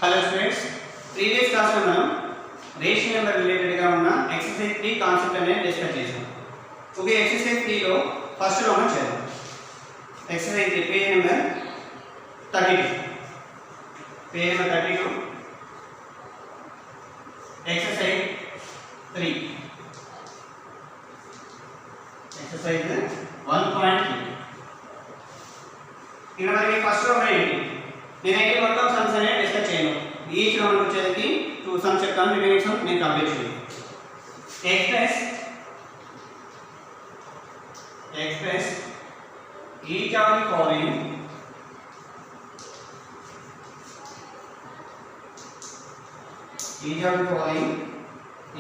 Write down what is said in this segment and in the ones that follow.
Hello students previous class में మనం ratio number related గా ఉన్న ఎక్సర్సైజ్ 3 కాన్సెప్ట్ అనేది డిస్కస్ చేసాం. ఓకే, ఎక్సర్సైజ్ 3 లో ఫస్ట్ లో మనం చేద్దాం. Exercise 3 page number 32. Page number 32 exercise 3 exercise 1.3. ఇక్కడ మనకి ఫస్ట్ లో ఏంటి, నేనైతే మొత్తం సమ్స్ అనేది డిస్కస్ చేయను. ఈచ్ రౌండ్ వచ్చేది 2 సమ్స్ చెప్తాను, రిమైనింగ్ సమ్ నేను కంప్లీట్ చేయను. express each of the following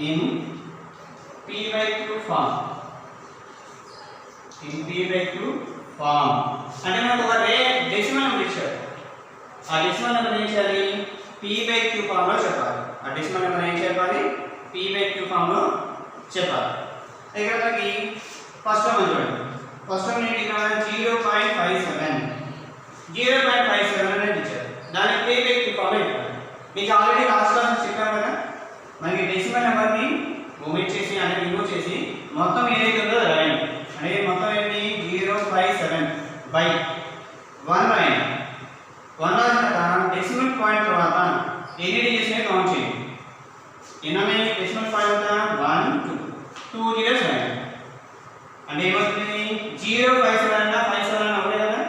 in p/q form. In p/q form అంటే మనకు ఒక డెసిమల్ నెంబర్ ఇచ్చారు. ఆ డెసిమల్ నెంబర్ ఏం చేయాలి, p/q ఫామ్ లో చెప్పాలి. ఆ డెసిమల్ నెంబర్ ఏం చెప్పాలి, p/q ఫామ్ లో చెప్పాలి. ఇక్కడ మనకి ఫస్ట్ వన్ చూడండి. ఫస్ట్ వన్ ఏంటి, ఇక్కడ 0.57 అనేది ఇచ్చారు. దానికి p/q ఫామ్ లో చెప్పాలి. మీకు ఆల్రెడీ లాస్ట్ క్లాస్ చెప్పాను కదా, మనకి డెసిమల్ నెంబర్ ని ఒమిట్ చేసి అంటే రిమూవ్ చేసి మొత్తం ఏదైతే ఉందో రాయండి. అంటే మొత్తం ఏంటి 0.57/1 రాయండి. 1 రాసిన తర్వాత డెసిమల్ పాయింట్ తర్వాత ఎన్ని డిజిట్స్ ని కౌంట్ చేయండి. ఎన్ని డెసిమల్ పాయింట్ 1 2 జీరోస్ రాయండి. అంటే ఏమవుతుంది, 0.57 అన్నా 57 అన్నా ఒకటే కదా,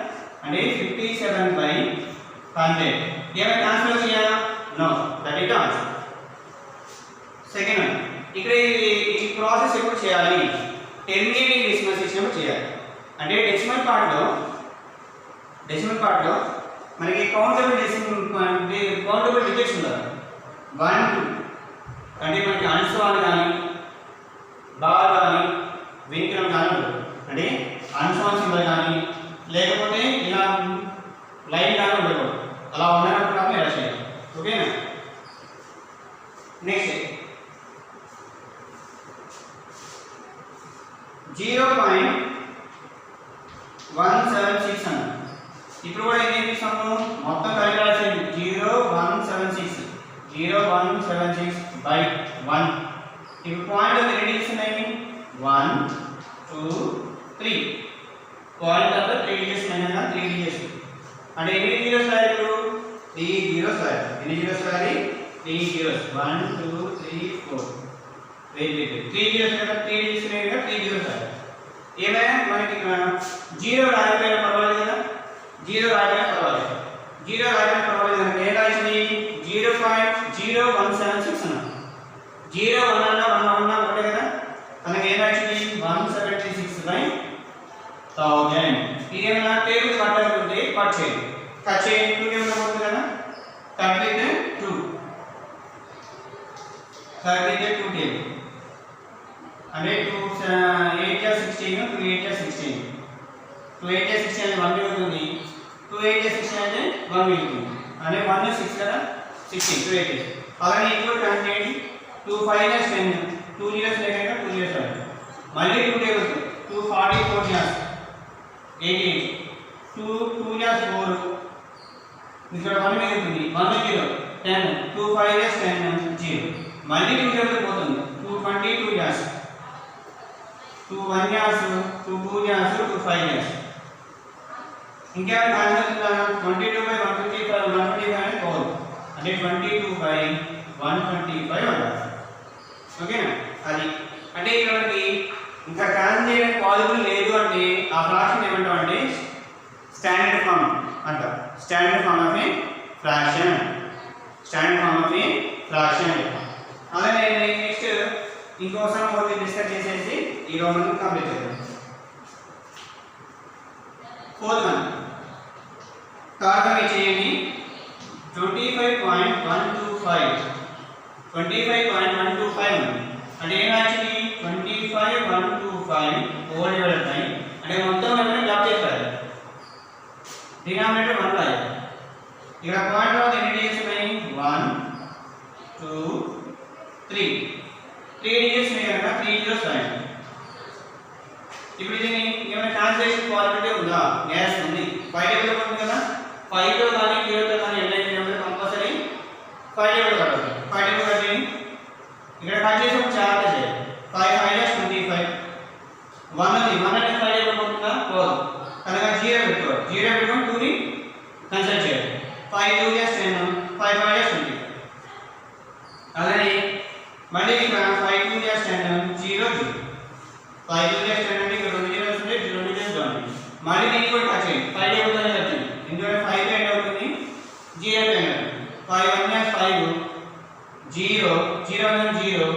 అంటే 57/100. ఏమైనా ట్రాన్స్ఫర్ చేయాలా? No, that is answer. Second one, ఇక్కడ ఈ ప్రాసెస్ ఎప్పుడు చేయాలి, టెర్మినేటింగ్ డెసిమల్ సిస్టమ్ చేయాలి. అంటే డెసిమల్ పార్ట్ లో మనకి కౌంటబుల్ డిజిట్స్ ఉండాలి. 1 2 అంటే మనకి అన్స్వాన్ కానీ బార్ కానీ వింక్రమ్ కానీ ఉంటుంది. అంటే అన్స్వాన్ సింబల్ కానీ లేకపోతే ఇలా లైన్ కానీ ఉండకూడదు. అలా ఉన్నప్పుడు మనం ఎలా చేయాలి, ఓకేనా. నెక్స్ట్ 0.176 అన్న. ఇప్పుడు కూడా ఏం చేస్తాము, మొత్తం కలిపి రాసేయండి. 0.176/1. ఇప్పుడు పాయింట్ ఎన్ని డిజిట్స్ ఉన్నాయి, 1 2 3. పాయింట్ అంటే 3 డిజిట్స్ అయినా 3 డిజిట్స్. అంటే ఎన్ని జీరోస్ రాయాలి, ఇప్పుడు 3 జీరోస్ రాయాలి. ఎన్ని జీరోస్ రాయాలి, 3 జీరోస్. 1 2 3 4. 3 జీరోస్ కదా, 3 డిజిట్స్ ఉన్నాయి కదా, 3 జీరోస్ రాయాలి. ఏమైనా మనకి 0 రాయకపోయినా పర్వాలేదు కదా, 0 రాయకపోయినా పర్వాలేదు. 0 రాయకపోయినా పర్వాలేదు అంటే ఏం రాసింది, 0.0176 అన్న. 0 1 అన్నా 1 అన్నా ఒకటే కదా, మనకి ఏం రాసింది 176/1000. ఇదేమన్నా టేబుల్ కట్ అవుతుంటే కట్ చేయండి. కట్ చేయండి 2 ఏమన్నా అవుతుంది కదా, కట్ విత్ 2 టేబుల్. అంటే 2 8 16 2 8 16 2 8 16 అంటే 1 మిగులుతుంది. 2 8 16 అంటే 1 మిగులుతుంది. అంటే 1 6 కదా, 16 2 8. అలానే ఈక్వల్ కౌంట్ చేయండి. 2 5 10 2 జీరోస్ లేక 2 జీరోస్ రాయండి. మళ్ళీ 2 టేబుల్స్ 2 44 జాస్ 18 2 2 జాస్ 4. ఇక్కడ 1 మిగులుతుంది. 1 0 10 2 5 10 0. మళ్ళీ 2 టేబుల్ పోతుంది. 2 22 జాస్ 2 1 జాస్ 2 2 జాస్ 2 5 జాస్. ఇంకా ఆన్సర్ ఉందా, 22/125 అంటే 4. అంటే 22/125 అంటారు, ఓకేనా. అది అంటే ఇక్కడ మనకి ఇంకా క్యాన్సిల్ చేయడానికి పాసిబుల్ లేదు అంటే ఆ ఫ్రాక్షన్ ఏమంటాం అంటే స్టాండర్డ్ ఫామ్ అంటాం. Standard form of a fraction. అలానే నెక్స్ట్ ఇంకోసారి మోర్ డిస్కస్ చేసేసి ఈ రోజు మనం కంప్లీట్ చేద్దాం. ఫోర్త్ వన్, థర్డ్ వన్ చేయండి. 25.125 ఉంది. అంటే ఏం యాక్చువల్లీ 25/125 హోల్ డివైడెడ్ బై, అంటే మొత్తం నెంబర్ డ్రాప్ చేస్తారు, డినామినేటర్ 1 రాయాలి. ఇక్కడ పాయింట్ తర్వాత ఎన్ని డిజిట్స్ ఉన్నాయి, 1 2 3 డిజిట్స్ ఉన్నాయి కనుక 3 జీరోస్ రాయండి. ఇప్పుడు దీన్ని ఏమైనా ట్రాన్స్లేషన్ క్వాలిటీ ఉందా, గ్యాస్ ఉంది. 5 టేబుల్ ఉంది కదా, 5 తో కానీ 0 తో కానీ ఎన్ని నెంబర్ కంపల్సరీ కన్సిడర్ చేయాలి. 5 2 10 5 5 20. అలానే మళ్ళీ ఇక్కడ 5 2 10 0 0. 5 2 10 అంటే ఇక్కడ 2 జీరోస్ ఉంటాయి, 2 జీరోస్ ఉంటాయి. మళ్ళీ దీన్ని కూడా కట్ చేయండి. 5 అవుతుందని కట్ ఎందుకంటే 5 ఎండ్ అవుతుంది, 0 ఎండ్ అవుతుంది. 5 1 5 0 0 1 0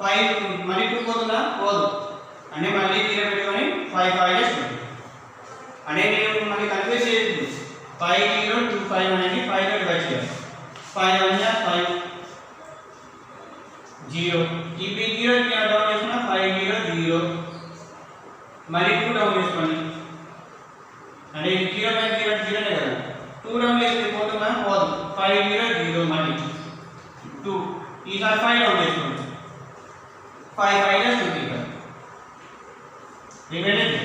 5 మళ్ళీ 2 పోతుందా పోదు అంటే మళ్ళీ 0 పెట్టుకొని 5 5 చేస్తుంది. అంటే నేను మళ్ళీ కన్ఫ్యూజ్ చేయదు. 5 0 2 5 అనేది 5 తో డివైడ్ చేయాలి. 5 1 5 0 ఈ బిగ్ 0 ని డౌన్ చేసుకున్నా 5 0 0 మళ్ళీ 2 డౌన్ చేసుకోండి. అంటే 0 బై 0 0 నే కదా, 2 డౌన్ చేస్తే పోతుందా పోదు. 5 0 0 మళ్ళీ 2 ఈసారి 5 డౌన్ చేసుకోండి. 5 5 20 ఇక్కడ రిమైండర్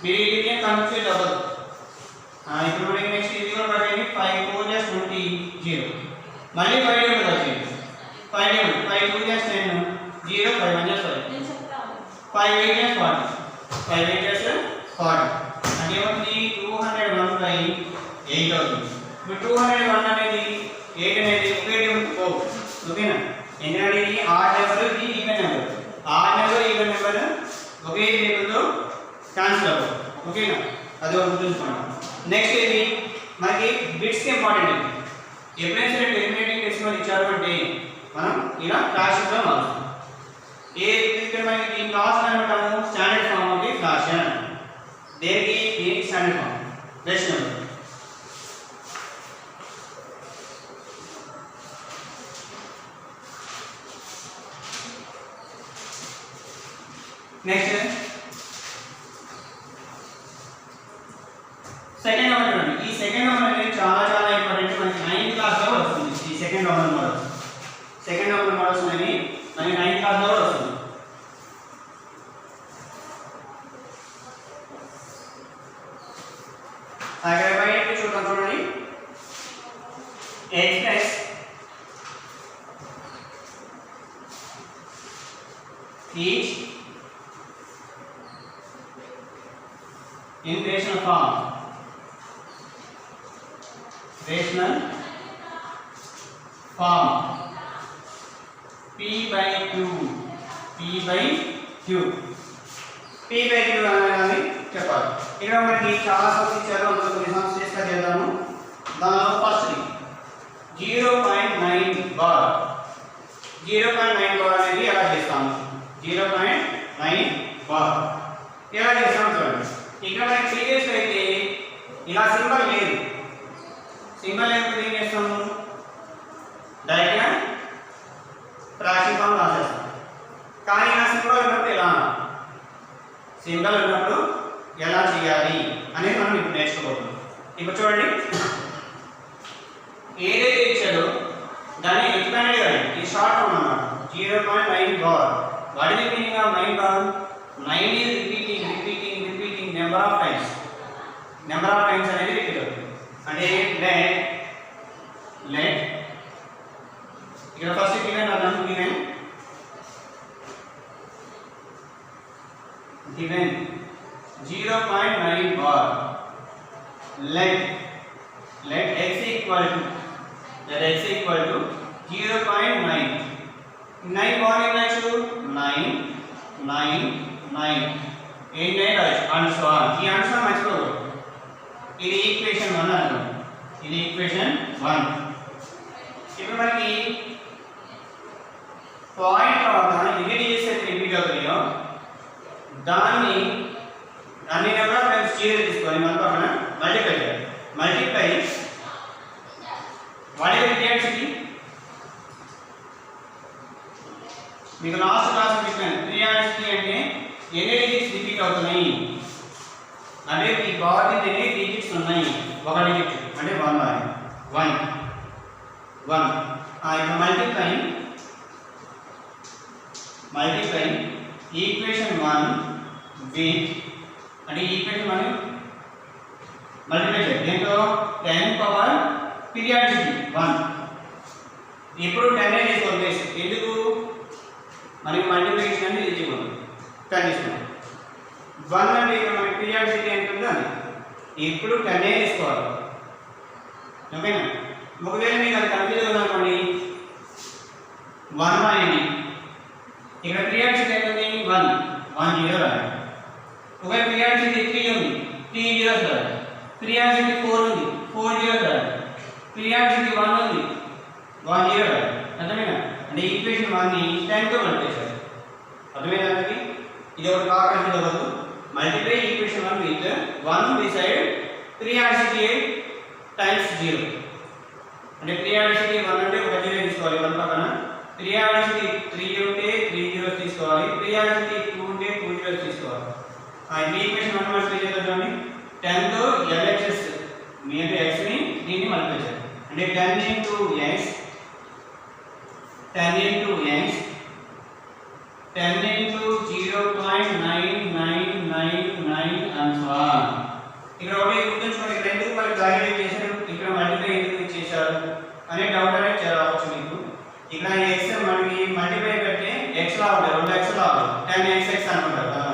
మీరు ఇది కన్ఫ్యూజ్ అవ్వదు. ఇప్పుడు మనకి నెక్స్ట్ ఇది కూడా పడండి. 5 4 20 0 మళ్ళీ 5 డౌన్ వచ్చేది. 5 డౌన్ 5 2 10 0 5 1 5 5 8 40 5 8 40 అంటే ఏమవుతుంది 201 బై 8 అవుతుంది. ఇప్పుడు 201 అనేది 8 అనేది ఒకే టేబుల్ ఓకేనా, ఎందుకంటే ఇది ఆడ్ నెంబర్ ఇది even number. Odd number even number ఒకే టేబుల్లో క్యాన్సిల్ అవ్వదు ఓకేనా, అది ఒకటి గుర్తుంచుకోండి. నెక్స్ట్ ఇది మనకి బిట్స్ ఇంపార్టెంట్. ఇది ఎప్పుడైనా సరే టెర్మినేటింగ్ డెసిమల్ ఇచ్చారు అంటే మనం ఇలా ఫ్రాక్షన్స్ లో మారుస్తాం. ఇక్కడ మనకి దీని లాస్ట్ అనటాము standard form of the fraction. దేనికి దీనికి standard form best number. Next second number చూడండి. ఈ సెకండ్ నెంబర్ అనేది చాలా చాలా ఇంపార్టెంట్. మనకి 9th క్లాస్ లో వస్తుంది ఈ second number models. Second number models అనేవి మనకి 9th క్లాస్ లో వస్తుంది. అక్కడ బయట చూద్దాం చూడండి. x each in rational form. Rational form p by q p by q p by q అనేది చెప్పాలి. ఇక్కడ మనకి చాలా సబ్జెక్ట్స్ ఇచ్చారు, అందులో కొన్ని సమ్స్ డిస్కస్ చేద్దాము. దానిలో ఫస్ట్ 0.9 బార్ 0.9 బార్ అనేది ఎలా చేస్తాము. 0.9 బార్ ఎలా చేస్తాము చూడండి. ఇక్కడ మనకి ప్రీవియస్ అయితే ఇలా సింబల్ లేదు, సింబల్ లేకపోతే ఏం చేస్తాము డైరెక్ట్గా ఫ్రాక్షన్ ఫామ్ రాసేస్తాం. కానీ ఇలా సింబల్ ఉన్నప్పుడు ఎలా, సింబల్ ఉన్నప్పుడు ఎలా చేయాలి అనేది మనం ఇప్పుడు నేర్చుకోబోతున్నాం. ఇప్పుడు చూడండి ఏదైతే ఇచ్చాడో దాన్ని ఎక్స్పాండ్ చేయాలి. ఇది షార్ట్ ఫామ్ అన్నమాట. 0.9 bar. What is the meaning of 9 bar? 9 is repeating number of times. Number of times అనేది రిపీట్ అవుతుంది. అంటే let ఇక్కడ ఫస్ట్ గివెన్ అన్నాను. given 0.9 bar. let x equal to 0.9. 9 bar ఏమొచ్చు 9 9 9 8 9 and so on. ఈ answer మర్చిపోకూడదు. ఇది equation 1 అన్నాం. ఇది ఈక్వేషన్ 1. ఇప్పుడు మనకి పాయింట్ తర్వాత ఎన్ని డిజిట్స్ అయితే రిపీట్ అవుతాయో దాన్ని అన్ని నెంబర్ ఆఫ్ టైమ్స్ 0 తీసుకొని మన పక్కన మల్టిప్లై చేయాలి. Multiply what is reaction? మీకు లాస్ట్ క్లాస్ చెప్పాను రియాక్షన్ అంటే ఎన్ని డిజిట్స్ రిపీట్ అవుతున్నాయి అంటే ఈ బార్ మీద ఎన్ని డిజిట్స్ ఉన్నాయి. ఒక డిజిట్ అంటే 1 ఇప్పుడు మల్టిప్లై ఈక్వేషన్ 1 విత్ అంటే ఈక్వేషన్ 1 మల్టిప్లై చేయాలి. దీంట్లో 10 పవర్ పీరియాడిసిటీ 1. ఇప్పుడు 10 తీసుకోండి. ఎందుకు మనకి మల్టిప్లికేషన్ అనేది ఈజీగా 10 తీసుకోండి. 1 అంటే ఇక్కడ మనకి పీరియాడిసిటీ ఎంత ఉందో అది. ఇప్పుడు 10 తీసుకోవాలి. ఓకేనా. ఒకవేళ మీకు అది కన్ఫ్యూజ్ ఉందనుకోండి 1 రాయండి, ఇక్కడ పీరియాడిసిటీ ఏంటండి 1 1 0 రాయండి. ఒకవేళ పీరియాడిసిటీ 3 ఉంది 3 0 రాయండి. పీరియాడిసిటీ 4 ఉంది 4 0 రాయండి. పీరియాడిసిటీ 1 ఉంది 1 0 రాయండి. అర్థమైనా? అంటే ఈక్వేషన్ 1 ని 10 తో మల్టిప్లై చేయాలి. అర్థమైనా అండి? ఇది ఒకటి బాగా కన్ఫ్యూజ్ అవ్వదు. Multiply equation 1 with 1 beside periodicity times 0. అంటే పీరియాడిసిటీ 1 అంటే ఒక 0 తీసుకోవాలి 1 పక్కన. పీరియాడిసిటీ 3 ఉంటే 3 zeros తీసుకోవాలి. పీరియాడిసిటీ 2 ఉంటే 2 zeros తీసుకోవాలి. ఈ ఈక్వేషన్ 1 మల్టిప్లై చేద్దాం చూడండి. 10 తో LHS మీ అంటే x ని దీన్ని మల్టిప్లై చేయాలి. అంటే 10 into x 10 into x 10 into 0.9999 and so on. ఇక్కడ ఒకటి గుర్తుంచుకోండి, ఇక్కడ ఎందుకు మళ్ళీ బ్రాకెట్ చేశారు, ఇక్కడ మల్టిప్లై ఎందుకు చేశారు అనే డౌట్ అనేది రావచ్చు మీకు. ఇక్కడ x మనకి మల్టిప్లై పెట్టి x లా ఉంటుంది, 2x లా ఉంటుంది, 10xx అనుకుంటారు కదా.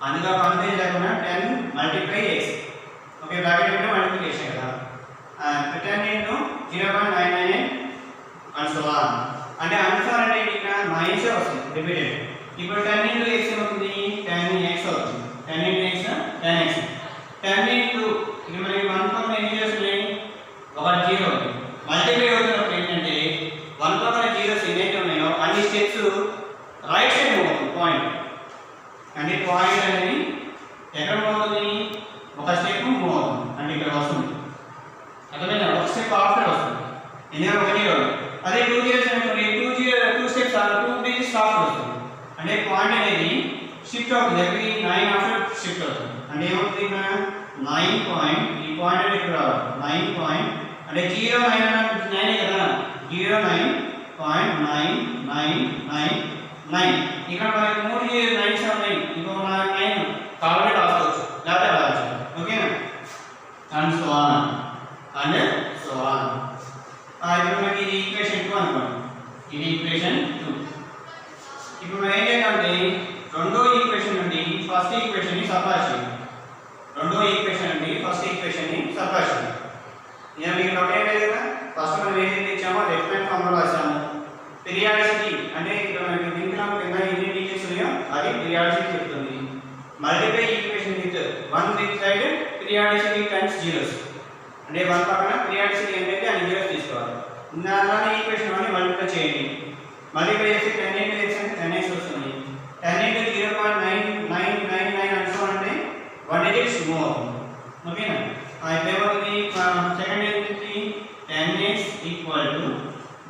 అందుకే కన్ఫ్యూజ్ లేకుండా 10 మల్టిప్లై x. ఓకే, బ్రాకెట్ పెట్టి మల్టిప్లికేషన్ కదా. 10 into 0.999 and so on. అంటే ఆన్సర్ అంటే ఇక్కడ మైనస్ వస్తుంది రిపీటెడ్. ఇప్పుడు 10 into x అవుతుంది 10x అవుతుంది. 10 into x 10x. 10 into ఇది మనకి 1 పక్కన ఎన్ని zeros ఉన్నాయి, ఒక 0 ఉంది. మల్టిప్లై అవుతున్నప్పుడు ఏంటంటే 1 పక్కన zeros ఎన్ని ఉన్నాయో అన్ని స్టెప్స్ రైట్ సైడ్ మూవ్ అవుతుంది పాయింట్. అంటే పాయింట్ అనేది ఎక్కడ మూవ్ అవుతుంది, ఒక స్టెప్ మూవ్ అవుతుంది. అంటే ఇక్కడ వస్తుంది. అర్థమైనా? ఒక స్టెప్ ఆఫ్టర్ వస్తుంది. ఎందుకంటే ఒక 0. అదే 2 zeros అనుకోండి, 2 స్టెప్స్ 2 digits ఆఫ్టర్ వస్తుంది. అంటే పాయింట్ అనేది షిఫ్ట్ అవుతుంది, ఎవ్రీ 9 ఆఫ్టర్ షిఫ్ట్ అవుతుంది. అంటే ఏమవుతుంది ఇక్కడ 9 పాయింట్, ఈ పాయింట్ అనేది ఇక్కడ 9 పాయింట్ అంటే 09 9 కదా, 09.9999. ఇక్కడ మనకి 3 9s ఉన్నాయి, ఇంకొక 9 కాబట్టి రాసుకోవచ్చు లేకపోతే రావచ్చు. ఓకేనా? And so on and so on. ఇప్పుడు మనకి ఇది ఈక్వేషన్ 2 అనుకోండి, ఇది ఈక్వేషన్ 2. ఇప్పుడు మనం ఏం చేయాలంటే రెండో ఈక్వేషన్ నుండి ఫస్ట్ ఈక్వేషన్ ని సబ్ట్రాక్ట్ చేయాలి. రెండో ఈక్వేషన్ నుండి ఫస్ట్ ఈక్వేషన్ ని సబ్ట్రాక్ట్ చేయాలి. నేను మీకు డౌట్ ఏం లేదు కదా, ఫస్ట్ మనం ఏం ఇచ్చామో డెఫినెట్ ఫార్ములా రాసాము. పీరియాడిసిటీ అంటే ఇక్కడ మనకి దీంట్లో కింద ఎన్ని డిజిట్స్ ఉన్నాయో అది పీరియాడిసిటీ చెప్తుంది. Multiply equation with 1 beside periodicity times zeros. అంటే 1 పక్కన పీరియాడిసిటీ ఏంటంటే అన్ని zeros తీసుకోవాలి. అలానే ఈక్వేషన్ 1 ని మల్టిప్లై చేయండి. మల్టిప్లై చేసి 10 into x అంటే 10x వస్తుంది. 10 into 0.9999 అంటే 1 digits మూవ్ అవుతుంది. ఓకేనా? ఇప్పుడు ఏమవుతుంది, సెకండ్ ఏంటి 10x equal to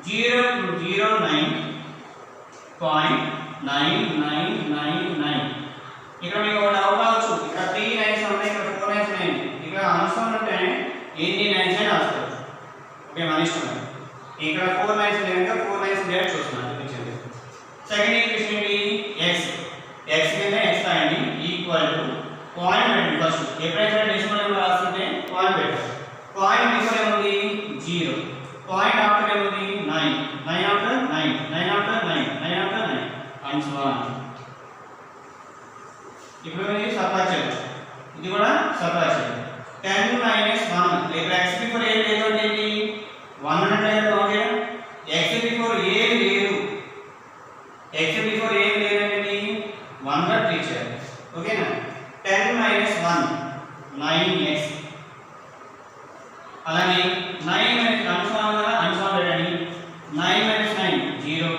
0.9999. ఇక్కడ మీకు ఒక డౌట్ రావచ్చు, ఇక్కడ 3 9s ఉన్నాయి, ఇక్కడ 4 9s ఉన్నాయి. ఇక్కడ ఆన్సర్ అంటే ఎన్ని 9s అని రాసుకోవచ్చు. ఓకే, మన ఇష్టం. ఇక్కడ 4 9s లేక 4 9s డైరెక్ట్ చూస్తున్నాను చూపించండి. సెకండ్ ఈక్వేషన్ ఏంటి, x కింద x రాయండి ఈక్వల్ టు పాయింట్ పెట్టండి. ఫస్ట్ ఎప్పుడైతే డెసిమల్ నెంబర్ రాస్తుంటే పాయింట్ పెట్టండి. పాయింట్ బిఫోర్ ఏముంది 0, పాయింట్ ఆఫ్టర్ ఏముంది 9, 9 after 9, 9 after 9, 9 after 9 and so on. ఇప్పుడు ఇది సబ్ట్రాక్ట్ చేయాలి, ఇది కూడా సబ్ట్రాక్ట్ చేయాలి. 10 minus 1 ఇక్కడ x బిఫోర్ ఏం లేదు అంటే ఏంటి 1 అంటే కౌంట్ చేయడం. x బిఫోర్ ఏం లేదు, x బిఫోర్ ఏం లేదు అంటే 1 గా ట్రీట్ చేయాలి. ఓకేనా? 10 minus 1 9x. అలానే 9 minus అన్సాల్వ్డ్ అని 9 minus 9 0,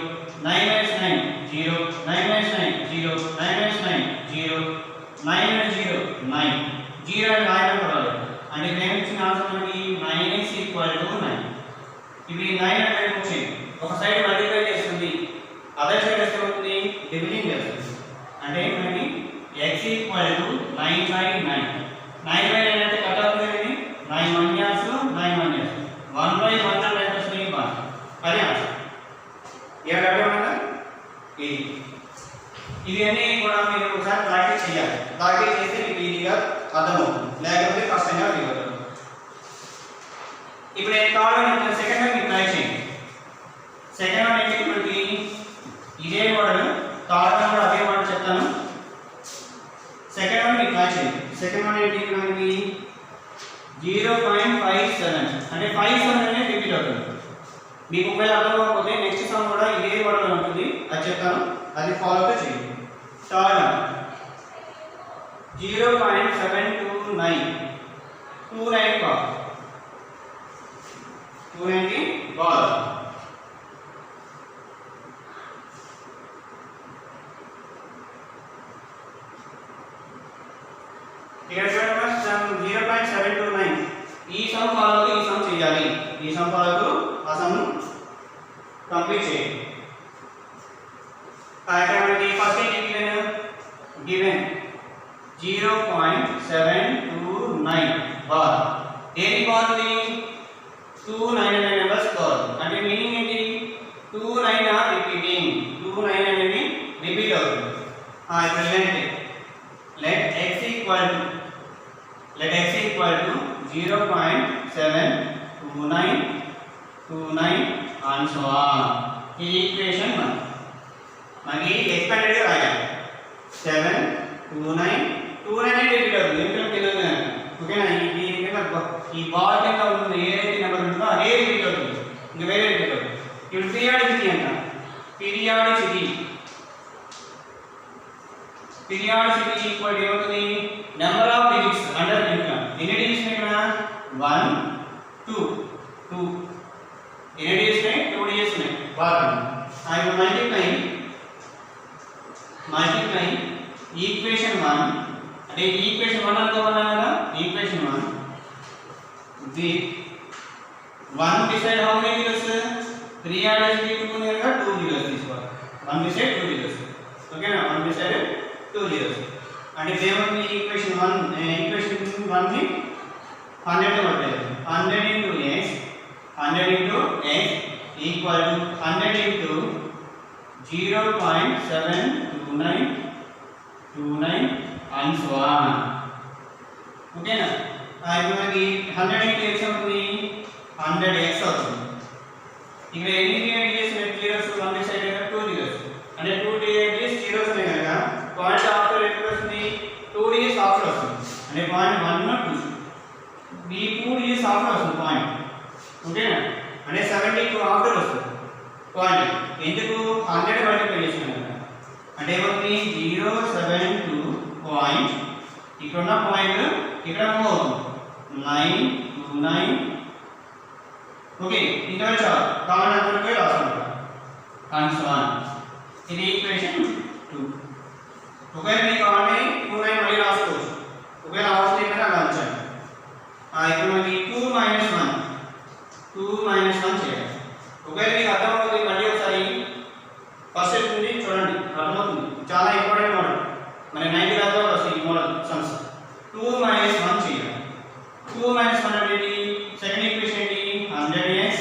9 minus 9 0, 9 minus 9 0, 9 minus 9 0, 9 minus 0 9, 0 అని రాయడం పర్వాలేదు. అంటే ఇక్కడ ఏమిచ్చిన ఆన్సర్ మనకి -9. ఇప్పుడు ఈ 9 అంటే వచ్చింది ఒక సైడ్ మల్టిప్లై చేస్తుంది, అదర్ సైడ్ వస్తే అవుతుంది డివిజన్ చేస్తుంది. అంటే మనకి x equal to 9/9. 9/9 అంటే కట్ ఆఫ్ అనేది 9 1 years 9 1 years 1/1 అంటే ఎంత వస్తుంది 1. అది ఆన్సర్. ఇక్కడ అర్థమైందా? ఇది అన్ని కూడా మీరు ఒకసారి ప్రాక్టీస్ చేయాలి. ప్రాక్టీస్ చేస్తే మీకు ఈజీగా అర్థమవుతుంది, లేకపోతే కష్టంగా ఫీల్ అవుతుంది. ఇప్పుడు నేను కావాలంటే సెకండ్ వన్ మీరు ట్రై చేయండి. సెకండ్ వన్ ఏంటి మనకి ఇదే మోడల్, థర్డ్ వన్ కూడా అదే మోడల్ చెప్తాను. సెకండ్ వన్ మీరు ట్రై చేయండి. సెకండ్ వన్ ఏంటి మనకి 0.57 అంటే 57 అనేది రిపీట్ అవుతుంది. మీకు ఒకవేళ అర్థం కాకపోతే నెక్స్ట్ సమ్ కూడా ఇదే మోడల్ ఉంటుంది, అది చెప్తాను, అది ఫాలో అప్ చేయండి. థర్డ్ 0.729 290 బాల్ 290 బాల్ ఇక్కడ చూడండి సమ్ 0.729 ఈ సమ్ ఫాలో ఈ సమ్ చేయాలి, ఈ సమ్ ఫాలో ఆ సమ్ కంప్లీట్ చేయండి. ఇక్కడ మనకి ఫస్ట్ ఏంటి గివెన్ 0.729 బార్ దేని బార్ ది 299 నెంబర్స్ బార్ అంటే మీనింగ్ ఏంటి 29 ఆర్ రిపీటింగ్ 29 అనేది రిపీట్ అవుతుంది. ఇప్పుడు let x equal to 0.729 and so on. ఈ ఈక్వేషన్ మనకి ఎక్స్పాండెడ్ గా రాయాలి 729 అనేది రిపీట్ అవుతుంది ఎందుకంటే తెలియదు కనుక. ఓకేనా, ఈ బాల్ కింద ఉన్న ఏదైతే నెంబర్ ఉంటుందో అదే రిపీట్ అవుతుంది, ఇంకా వేరే రిపీట్ అవుతుంది. ఇప్పుడు పీరియాడిసిటీ అంట, పీరియాడిసిటీ ఈక్వల్ టు ఏమవుతుంది number of digits under income. ఎన్ని డిజిట్స్ ఇక్కడ 1 2 ఎన్ని డిజిట్స్ ఉన్నాయి 2 డిజిట్స్ ఉన్నాయి బాగా. ఇప్పుడు మల్టిప్లై ఈక్వేషన్ 1 అంటే ఈక్వేషన్ 1 అనుకోమన్నాను కదా, equation 1 the 1 decide how many zeros 3 add చేసి ఉంది కనుక 2 జీరోస్ తీసుకోవాలి. 1 డిసైడ్ 2 జీరోస్. ఓకేనా, 1 డిసైడ్ 2 జీరోస్ అంటే ఏమవుతుంది ఈక్వేషన్ 1 ని 100 తో multiply 100 into x equal to 100 into 0.729 and so on. ఓకేనా, ఇప్పుడు మనకి 100 into x అవుతుంది 100x అవుతుంది. ఇక్కడ ఎన్ని డిజిట్స్ జీరోస్ 1 డిసైడ్ 2 జీరోస్ అంటే 2 డిజిట్స్ జీరోస్ ఉన్నాయి కనుక పాయింట్ ఆఫ్టర్ ఎంత వస్తుంది 2 డిజిట్స్ ఆఫ్టర్ వస్తుంది అంటే పాయింట్ 1 2 ఈ 2 డిజిట్స్ ఆఫ్టర్ వస్తుంది పాయింట్. ఓకేనా, అంటే 72 ఆఫ్టర్ వస్తుంది పాయింట్. ఎందుకు 100 మల్టిప్లై చేస్తున్నాం కదా అంటే ఏమవుతుంది 072 పాయింట్ ఇక్కడ ఉన్న పాయింట్ ఇక్కడ మూవ్ అవుతుంది 929. ఓకే, ఇంకా చాలు కామన్ నెంబర్ పై రాసుకుంటాం and so on. ఇది ఈక్వేషన్ 2. ఒకవేళ మీకు కావాలంటే 29 మళ్ళీ రాసుకోవచ్చు, ఒకవేళ అవసరం లేకపోతే అలా ఉంచండి. ఇప్పుడు మనకి 2 - 1 చేయాలి. ఒకవేళ మీకు అర్థమవుతుంది మళ్ళీ ఒకసారి ఫస్ట్ స్టెప్ నుండి చూడండి, అర్థమవుతుంది. చాలా ఇంపార్టెంట్ మోడల్, మరి 90 దాకా వస్తాయి ఈ మోడల్ సమ్స్. 2 - 1 చేయాలి. 2 - 1 అంటే సెకండ్ ఈక్వేషన్ ఏంటి 100x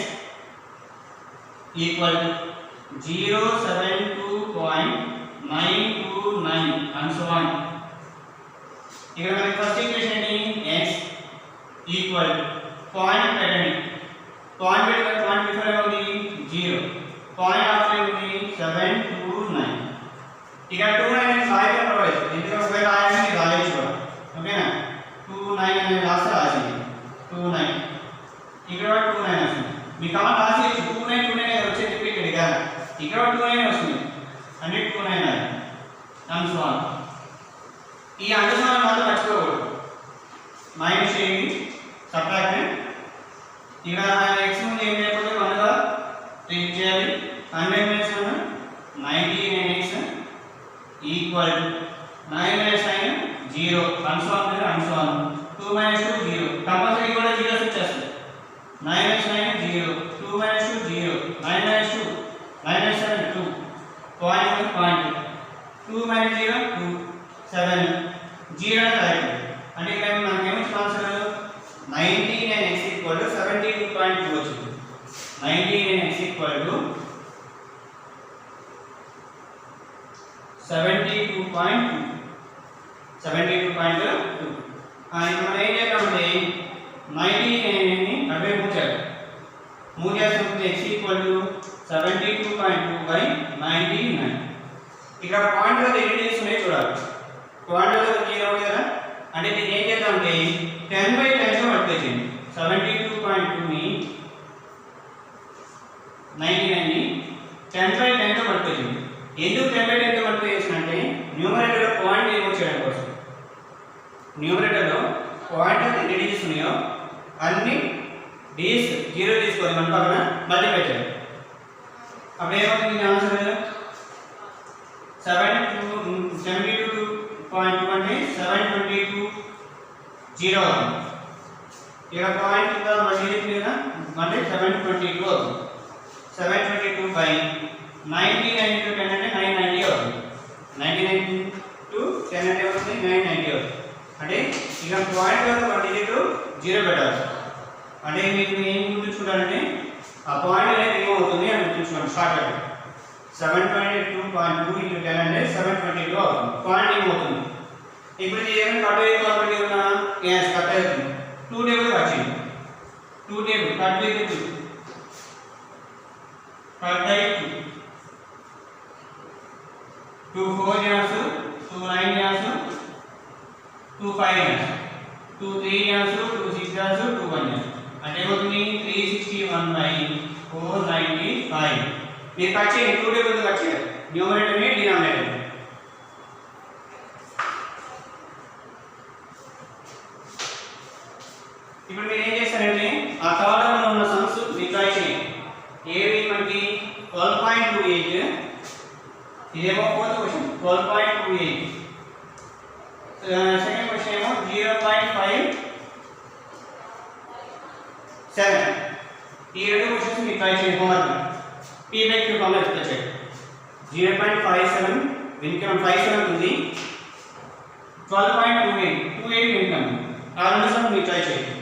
equal to 072.929 and so on. ఇక్కడ మనకి ఫస్ట్ ఈక్వేషన్ ఏంటి x ఈక్వల్ పాయింట్ పెట్టండి, పాయింట్ పెట్టిన పాయింట్ బిఫోర్ ఏముంది 0, పాయింట్ ఆఫ్టర్ ఏముంది 729. ఇక్కడ 29 అనేది రాయడం పర్వాలేదు, ఎందుకంటే ఒకవేళ రాయాలని రాయొచ్చు కూడా. ఓకేనా, 29 అనేది రాస్తే రాసింది 29 ఇక్కడ 29 వస్తుంది. మీకు కావాలి రాసేయచ్చు 29 వచ్చేది రిపీటెడ్ గా, ఇక్కడ 29 వస్తుంది అంటే 29 and so on. ఈ అండర్స్టాండ్ మాత్రం మర్చిపోకూడదు. మైనస్ చేయండి, సబ్ట్రాక్ట్. ఇక్కడ x ముందు ఏం చేయకపోతే 1 గా ట్రీట్ చేయాలి. 100 - 1 99x equal to 9 - 9 0 and so on 2 - 2 0 compulsory కూడా జీరోస్ వచ్చేస్తుంది. 9 - 9 0 2 - 2 0 9 - 2 9 - 7 2 పాయింట్ 2 - 0 2 7 0 రైట్ అంటే ఇక్కడ మనకి ఏమొచ్చింది ఆన్సర్ 99x ఈక్వల్ టు 72.2 వచ్చింది. 99x equal to 72.2 72.2. ఇప్పుడు మనం ఏం చేద్దామంటే 99 ని అటువై మూవ్ చేస్తే x ఈక్వల్ టు 72.2/99. ఇక్కడ పాయింట్లో ఎన్ని డిజిట్స్ ఉన్నాయో చూడాలి. పాయింట్లో 0 ఉంది కదా అంటే దీన్ని ఏం చేద్దామంటే 10/10 గా మల్టిప్లై చేయండి. 72.2 ని 99 ని 10/10 గా మల్టిప్లై చేయండి. ఎందుకు 10/10 గా మల్టిప్లై చేసినంటే న్యూమరేటర్ లో పాయింట్ రిమూవ్ చేయడం కోసం. న్యూమరేటర్ లో పాయింట్ ఎన్ని డిజిట్స్ ఉన్నాయో అన్ని డిజిట్స్ 0 తీసుకొని మన పక్కన మల్టిప్లై చేయాలి. అప్పుడు ఏమవుతుంది ఆన్సర్ 72.2 అంటే 722 0 అవుతుంది. ఇక పాయింట్ ఇంకా మన డిజిట్ మీద అంటే 722 అవుతుంది. 722 బై 99 into 10 అంటే 990 అవుతుంది. 99 to 10 అంటే అవుతుంది 990 అవుతుంది. అంటే ఇక పాయింట్ వరకు మన డిజిట్ 0 పెట్టాలి. అంటే మీకు ఏం గుర్తుంచుకుంటారంటే ఆ పాయింట్ అనేది రిమూవ్ అవుతుంది అని గుర్తుంచుకోండి. షార్ట్ కట్ 722.2 into 10 అంటే 722 అవుతుంది. పాయింట్ రిమూవ్ అవుతుంది. ఇప్పుడు ఇది ఏమైనా కట్ అయ్యే కాబట్టి ఉన్నా yes కట్ అవుతుంది. 2 టేబుల్ కట్ చేయండి. 2 table cut by 2 cut by 2 4 years 2 9 years 2 5 years 2 3 years 2 6 years 2 1 years అంటే ఏమవుతుంది 361/495. మీరు కట్ చేయండి. 2 టేబుల్ కట్ చేయాలి. న్యూమరేటర్ ని డినామినేటర్. ఇప్పుడు మీరు ఏం చేస్తారంటే ఆ కాలంలో ఉన్న సమ్స్ మీరు ట్రై చేయండి. ఏవి మనకి 12.28 ఇదేమో ఫోర్త్ క్వశ్చన్ 12.28. సెకండ్ క్వశ్చన్ ఏమో 0.57. ఈ రెండు క్వశ్చన్స్ మీరు ట్రై చేయండి. హోంవర్క్ p/q ఫార్ములా ఎక్స్ప్లెయిన్ చేయండి. 0.57 ఇన్కమ్ 57 ఉంది. 12.28 28 ఇన్కమ్. ఆ రెండు సమ్ మీరు ట్రై చేయండి.